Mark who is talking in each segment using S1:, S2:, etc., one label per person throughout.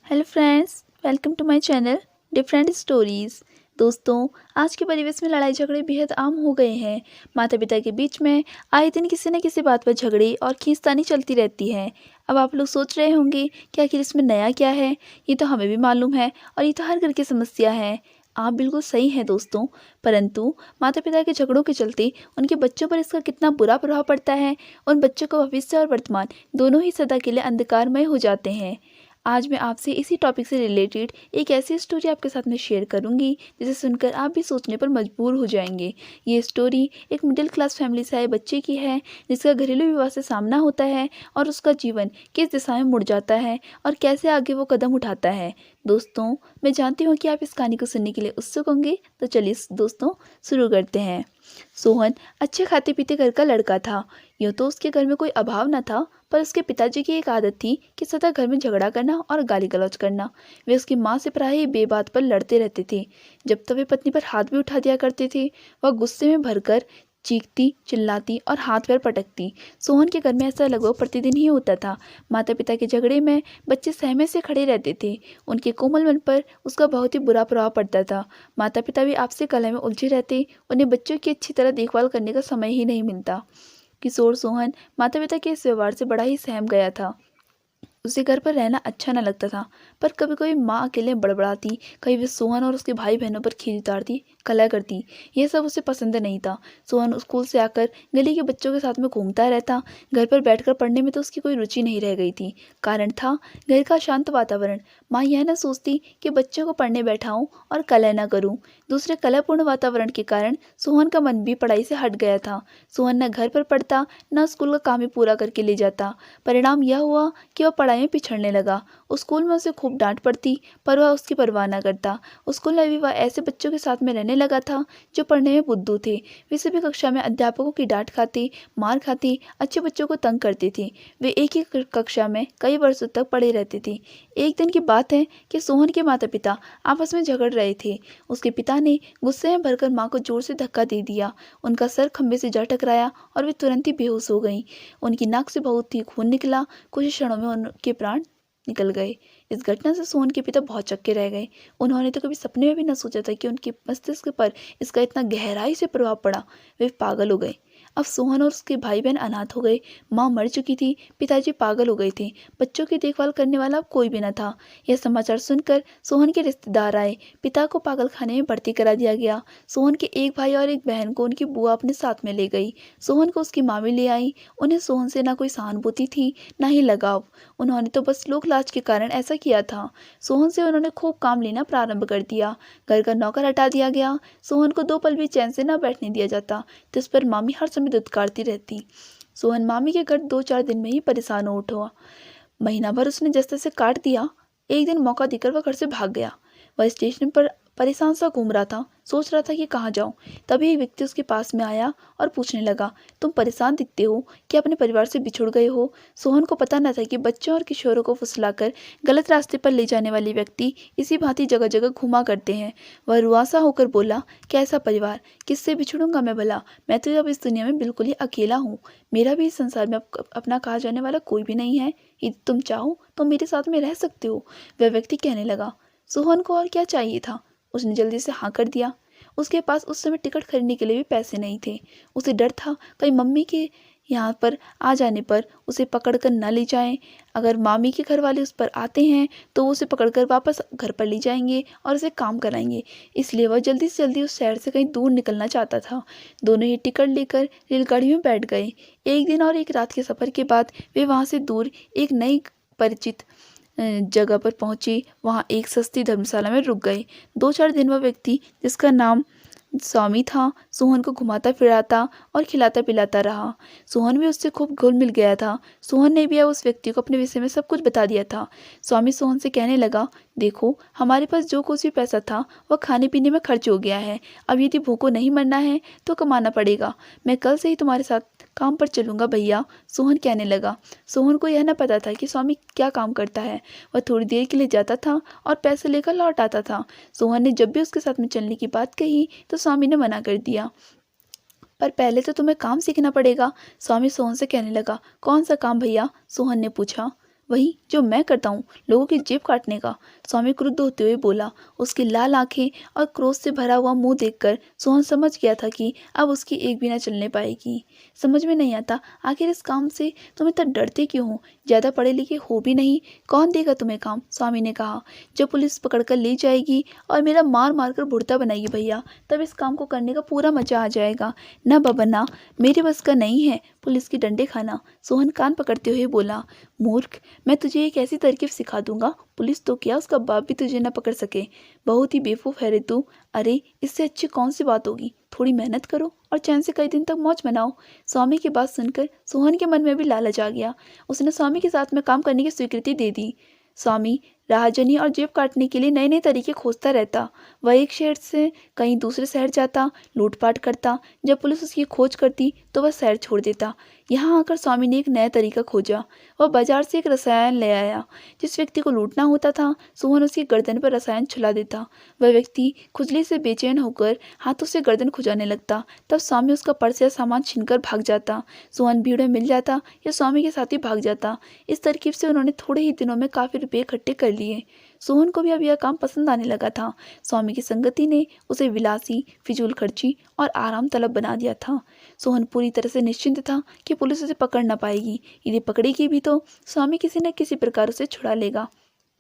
S1: Hello friends, welcome to my channel different stories. दोस्तों, आज के परिवेश में लड़ाई झगड़े बेहद आम हो गए हैं। माता पिता के बीच में आए दिन किसी न किसी बात पर झगड़े और खींचतानी चलती रहती है। अब आप लोग सोच रहे होंगे कि आखिर इसमें नया क्या है। ये तो हमें भी मालूम है और ये तो हर घर की समस्या है। आप बिल्कुल सही हैं दोस्तों, परंतु माता पिता के झगड़ों के चलते उनके बच्चों पर इसका कितना बुरा प्रभाव पड़ता है। उन बच्चों का भविष्य और वर्तमान दोनों ही सदा के लिए अंधकारमय हो जाते हैं। आज मैं आपसे इसी टॉपिक से रिलेटेड एक ऐसी स्टोरी आपके साथ में शेयर करूंगी जिसे सुनकर आप भी सोचने पर मजबूर हो जाएंगे। ये स्टोरी एक मिडिल क्लास फैमिली से आए बच्चे की है जिसका घरेलू विवाद से सामना होता है और उसका जीवन किस दिशा में मुड़ जाता है और कैसे आगे वो कदम उठाता है। दोस्तों, मैं जानती हूँ कि आप इस कहानी को सुनने के लिए उत्सुक होंगे, तो चलिए दोस्तों शुरू करते हैं। सोहन अच्छे खाते पीते घर का लड़का था। यूँ तो उसके घर में कोई अभाव न था, पर उसके पिताजी की एक आदत थी कि सदा घर में झगड़ा करना और गाली गलौज करना। वे उसकी माँ से प्रायः ही बेबात पर लड़ते रहते थे। जब तब वे पत्नी पर हाथ भी उठा दिया करते थे। वह गुस्से में भरकर चीखती, चिल्लाती और हाथ पैर पटकती। सोहन के घर में ऐसा लगभग प्रतिदिन ही होता था। माता पिता के झगड़े में बच्चे सहमे से खड़े रहते थे। उनके कोमल मन पर उसका बहुत ही बुरा प्रभाव पड़ता था। माता पिता भी आपसी कलह में उलझे रहते। उन्हें बच्चों की अच्छी तरह देखभाल करने का समय ही नहीं मिलता। किशोर सोहन माता पिता के इस व्यवहार से बड़ा ही सहम गया था। उसे घर पर रहना अच्छा न लगता था, पर कभी कभी माँ अकेले बड़बड़ाती, कभी वे सोहन और उसके भाई बहनों पर खींच उतारती, कलह करती। यह सब उसे पसंद नहीं था। सोहन स्कूल से आकर गली के बच्चों के साथ में घूमता रहता। घर पर बैठकर पढ़ने में तो उसकी कोई रुचि नहीं रह गई थी। कारण था घर का शांत वातावरण। माँ यह न सोचती कि बच्चों को पढ़ने बैठाऊं और कलह न करूं। दूसरे कलहपूर्ण वातावरण के कारण सोहन का मन भी पढ़ाई से हट गया था। सोहन न घर पर पढ़ता, न स्कूल का काम ही पूरा करके ले जाता। परिणाम यह हुआ कि वह पढ़ाई में पिछड़ने लगा। स्कूल में उसे खूब डांट पड़ती, पर वह उसकी परवाह न करता। स्कूल में भी वह ऐसे बच्चों के साथ में रहने लगा था जो पढ़ने में बुद्धू थे। वे सभी कक्षा में अध्यापकों की डांट खाते, मार खाते, अच्छे बच्चों को तंग करते थे। वे एक ही कक्षा में कई वर्षों तक पढ़े रहते थे। एक दिन की बात है कि सोहन के माता पिता आपस में झगड़ रहे थे। उसके पिता ने गुस्से में भरकर माँ को जोर से धक्का दे दिया। उनका सर खंभे से जा टकराया और वे तुरंत ही बेहोश हो गईं। उनकी नाक से बहुत ही खून निकला। कुछ ही क्षणों में उनके प्राण निकल गए। इस घटना से सोहन के पिता बहुत चक्के रह गए। उन्होंने तो कभी सपने में भी न सोचा था कि उनके मस्तिष्क पर इसका इतना गहराई से प्रभाव पड़ा। वे पागल हो गए। अब सोहन और उसके भाई बहन अनाथ हो गए। माँ मर चुकी थी, पिताजी पागल हो गए थे। बच्चों की देखभाल करने वाला अब कोई भी न था। यह समाचार सुनकर सोहन के रिश्तेदार आए। पिता को पागल खाने में भर्ती करा दिया गया। सोहन के एक भाई और एक बहन को उनकी बुआ अपने साथ में ले गई। सोहन को उसकी माँ भी ले आई। उन्हें सोहन से ना कोई सहानुभूति थी, ना ही लगाव। उन्होंने तो बस लोक लाज के कारण ऐसा किया था। सोहन से उन्होंने खूब काम लेना प्रारंभ कर दिया। घर का नौकर हटा दिया गया। सोहन को 2 पल भी चैन से न बैठने दिया जाता। जिस पर मामी हर समय दुत्कारती रहती। सोहन मामी के घर 2-4 दिन में ही परेशान हो उठा। महीना भर उसने जस तैसे काट दिया। एक दिन मौका देकर वह घर से भाग गया। वह स्टेशन पर परेशान सा घूम रहा था, सोच रहा था कि कहाँ जाऊं। तभी एक व्यक्ति उसके पास में आया और पूछने लगा, तुम परेशान दिखते हो, क्या अपने परिवार से बिछुड़ गए हो? सोहन को पता न था कि बच्चों और किशोरों को फुसलाकर गलत रास्ते पर ले जाने वाले व्यक्ति इसी भांति जगह जगह घुमा करते हैं। वह रुआसा होकर बोला, कैसा परिवार, किससे बिछुड़ूंगा मैं भला? मैं तो अब इस दुनिया में बिल्कुल ही अकेला हूँ। मेरा भी इस संसार में अपना कहा जाने वाला कोई भी नहीं है। यदि तुम चाहो तो मेरे साथ में रह सकते हो। वह व्यक्ति कहने लगा। सोहन को और क्या चाहिए था? उसने जल्दी से हाँ कर दिया। उसके पास उस समय टिकट खरीदने के लिए भी पैसे नहीं थे। उसे डर था कहीं मम्मी के यहाँ पर आ जाने पर उसे पकड़कर न ले जाएं। अगर मामी के घर वाले उस पर आते हैं तो वो उसे पकड़कर वापस घर पर ले जाएंगे और उसे काम कराएंगे। इसलिए वह जल्दी से जल्दी उस शहर से कहीं दूर निकलना चाहता था। दोनों ही टिकट लेकर रेलगाड़ी में बैठ गए। एक दिन और एक रात के सफ़र के बाद वे वहाँ से दूर एक नई परिचित जगह पर पहुंचे। वहां एक सस्ती धर्मशाला में रुक गए। 2-4 दिन वह व्यक्ति, जिसका नाम स्वामी था, सोहन को घुमाता फिराता और खिलाता पिलाता रहा। सोहन भी उससे खूब घुल मिल गया था। सोहन ने भी उस व्यक्ति को अपने विषय में सब कुछ बता दिया था। स्वामी सोहन से कहने लगा, देखो, हमारे पास जो कुछ भी पैसा था वह खाने पीने में खर्च हो गया है। अब यदि भूखों नहीं मरना है तो कमाना पड़ेगा। मैं कल से ही तुम्हारे साथ काम पर चलूंगा भैया, सोहन कहने लगा। सोहन को यह न पता था कि स्वामी क्या काम करता है। वह थोड़ी देर के लिए जाता था और पैसे लेकर लौट आता था। सोहन ने जब भी उसके साथ में चलने की बात कही तो स्वामी ने मना कर दिया। पर पहले तो तुम्हें काम सीखना पड़ेगा, स्वामी सोहन से कहने लगा। कौन सा काम भैया? सोहन ने पूछा। वही जो मैं करता हूँ, लोगों की जेब काटने का। स्वामी क्रुद्ध होते हुए बोला। उसकी लाल आंखें और क्रोध से भरा हुआ मुंह देखकर सोहन समझ गया था कि अब उसकी एक भी न चलने पाएगी। समझ में नहीं आता आखिर इस काम से तुम इतना डरते क्यों हो? ज्यादा पढ़े लिखे हो भी नहीं, कौन देगा तुम्हें काम? स्वामी ने कहा। जब पुलिस पकड़ कर ले जाएगी और मेरा मार मार कर भुड़ता बनाएगी भैया, तब इस काम को करने का पूरा मजा आ जाएगा। ना बाबा ना, मेरे बस का नहीं है पुलिस की डंडे खाना। सोहन कान पकड़ते हुए बोला। मूर्ख, मैं तुझे एक ऐसी तरकीब सिखा दूंगा, पुलिस तो क्या उसका बाप भी तुझे न पकड़ सके। बहुत ही बेवकूफ है रे तू। अरे इससे अच्छी कौन सी बात होगी? थोड़ी मेहनत करो और चैन से कई दिन तक मौज मनाओ। स्वामी की बात सुनकर सोहन के मन में भी लालच आ गया। उसने स्वामी के साथ में काम करने की स्वीकृति दे दी। स्वामी राहजनी और जेब काटने के लिए नए नए तरीके खोजता रहता। वह एक शहर से कहीं दूसरे शहर जाता, लूटपाट करता। जब पुलिस उसकी खोज करती तो वह शहर छोड़ देता। यहाँ आकर स्वामी ने एक नया तरीका खोजा। वह बाजार से एक रसायन ले आया। जिस व्यक्ति को लूटना होता था, सोहन उसकी गर्दन पर रसायन छुला देता। वह व्यक्ति खुजली से बेचैन होकर हाथों से गर्दन खुजाने लगता। तब स्वामी उसका पर्स या सामान छीनकर भाग जाता। सोहन भीड़ में मिल जाता या स्वामी के साथ ही भाग जाता। इस तरकीब से उन्होंने थोड़े ही दिनों में काफी रुपये इकट्ठे कर लिए। सोहन को भी अब यह काम पसंद आने लगा था। स्वामी की संगति ने उसे विलासी, फिजूल खर्ची और आराम तलब बना दिया था। सोहन पूरी तरह से निश्चिंत था कि पुलिस उसे पकड़ न पाएगी। यदि पकड़ेगी भी तो स्वामी किसी न किसी प्रकार उसे छुड़ा लेगा।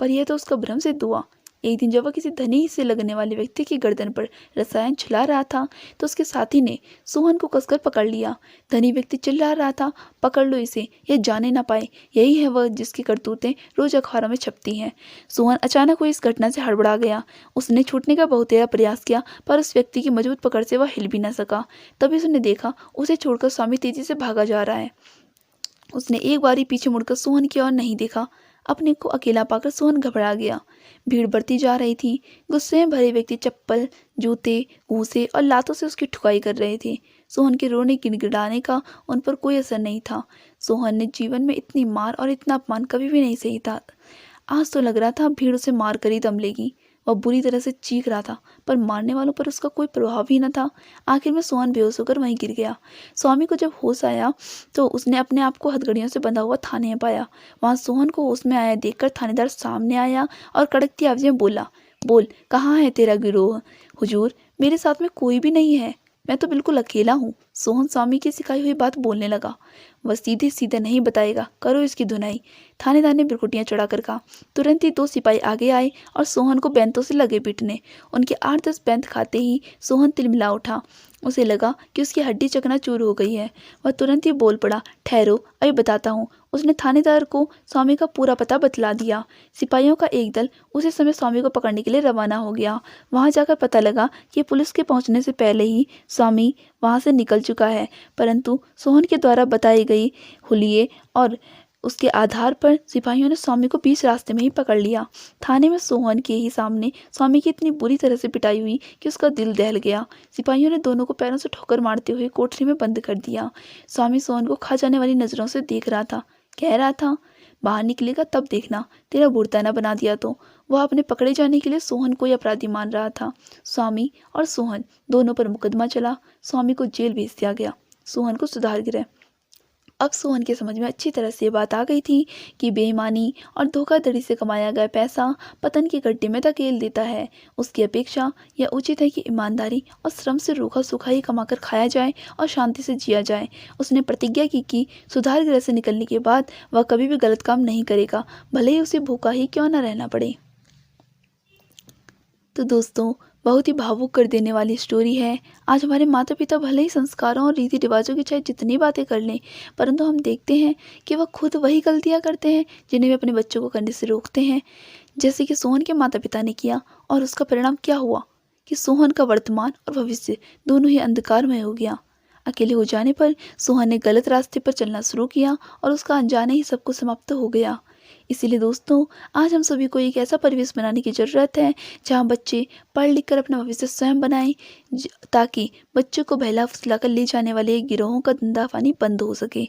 S1: पर यह तो उसका भ्रम सिद्ध हुआ। एक दिन जब वह किसी धनी से लगने वाले व्यक्ति की गर्दन पर रसायन छिला रहा था तो उसके साथी ने सोहन को कसकर पकड़ लिया। धनी व्यक्ति चिल्ला रहा था, पकड़ लो इसे, यह जाने ना पाए। यही है वह जिसकी करतूतें रोज अखबारों में छपती हैं। सोहन अचानक हुई इस घटना से हड़बड़ा गया। उसने छूटने का बहुतेरा प्रयास किया, पर उस व्यक्ति की मजबूत पकड़ से वह हिल भी न सका। तभी उसने देखा उसे छोड़कर स्वामी तेजी से भागा जा रहा है। उसने एक बारी पीछे मुड़कर सोहन की ओर नहीं देखा। अपने को अकेला पाकर सोहन घबरा गया। भीड़ बढ़ती जा रही थी। गुस्से में भरे व्यक्ति चप्पल, जूते, घूंसे और लातों से उसकी ठुकाई कर रहे थे। सोहन के रोने गिड़गिड़ाने का उन पर कोई असर नहीं था। सोहन ने जीवन में इतनी मार और इतना अपमान कभी भी नहीं सही था। आज तो लग रहा था भीड़ उसे मार कर ही दम लेगी। वह बुरी तरह से चीख रहा था, पर मारने वालों पर उसका कोई प्रभाव ही न था। आखिर में सोहन बेहोश होकर वहीं गिर गया। स्वामी को जब होश आया तो उसने अपने आप को हथकड़ियों से बंधा हुआ थाने में पाया। वहां सोहन को होश में आया देखकर थानेदार सामने आया और कड़कती आवाज में बोला, बोल कहाँ है तेरा गिरोह? हुजूर, मेरे साथ में कोई भी नहीं है, मैं तो बिल्कुल अकेला हूँ। सोहन स्वामी की सिखाई हुई बात बोलने लगा। वह सीधे सीधे नहीं बताएगा, करो इसकी धुनाई। थानेदार ने बिरकुटियां चढ़ाकर कहा। तुरंत ही 2 सिपाही आगे आए और सोहन को बैंतों से लगे पीटने। उनके 8-10 बैंत खाते ही सोहन तिलमिला उठा। उसे लगा कि उसकी हड्डी चकनाचूर हो गई है। वह तुरंत ही बोल पड़ा, ठहरो अभी बताता हूँ। उसने थानेदार को स्वामी का पूरा पता बतला दिया। सिपाहियों का एक दल उसी समय स्वामी को पकड़ने के लिए रवाना हो गया। वहां जाकर पता लगा कि पुलिस के पहुंचने से पहले ही स्वामी वहां से निकल चुका है, परंतु सोहन के द्वारा बताई गई हुलिये और उसके आधार पर सिपाहियों ने स्वामी को बीच रास्ते में ही पकड़ लिया। थाने में सोहन के ही सामने स्वामी की इतनी बुरी तरह से पिटाई हुई कि उसका दिल दहल गया। सिपाहियों ने दोनों को पैरों से ठोकर मारते हुए कोठरी में बंद कर दिया। स्वामी सोहन को खा जाने वाली नजरों से देख रहा था। कह रहा था, बाहर निकलेगा तब देखना, तेरा बुरता न बना दिया तो। वह अपने पकड़े जाने के लिए सोहन को ही अपराधी मान रहा था। स्वामी और सोहन दोनों पर मुकदमा चला। स्वामी को जेल भेज दिया गया। सोहन को सुधार गृह। अब सोहन के समझ में अच्छी तरह से ये बात आ गई थी कि बेईमानी और धोखाधड़ी से कमाया गया पैसा पतन के गड्ढे में धकेल देता है। उसकी अपेक्षा यह उचित है कि ईमानदारी और श्रम से रूखा सूखा ही कमाकर खाया जाए और शांति से जिया जाए। उसने प्रतिज्ञा की कि सुधार गृह से निकलने के बाद वह कभी भी गलत काम नहीं करेगा, भले ही उसे भूखा ही क्यों न रहना पड़े। तो दोस्तों, बहुत ही भावुक कर देने वाली स्टोरी है। आज हमारे माता पिता भले ही संस्कारों और रीति रिवाजों की चाहे जितनी बातें कर लें, परंतु हम देखते हैं कि वह खुद वही गलतियां करते हैं जिन्हें वे अपने बच्चों को करने से रोकते हैं, जैसे कि सोहन के माता पिता ने किया। और उसका परिणाम क्या हुआ कि सोहन का वर्तमान और भविष्य दोनों ही अंधकारमय हो गया। अकेले हो जाने पर सोहन ने गलत रास्ते पर चलना शुरू किया और उसका अनजाने ही सब कुछ समाप्त हो गया। इसीलिए दोस्तों, आज हम सभी को एक ऐसा परिवेश बनाने की ज़रूरत है जहां बच्चे पढ़ लिख कर अपना भविष्य स्वयं बनाएं, ताकि बच्चों को बहला फुसला कर ले जाने वाले गिरोहों का धंधा पानी बंद हो सके।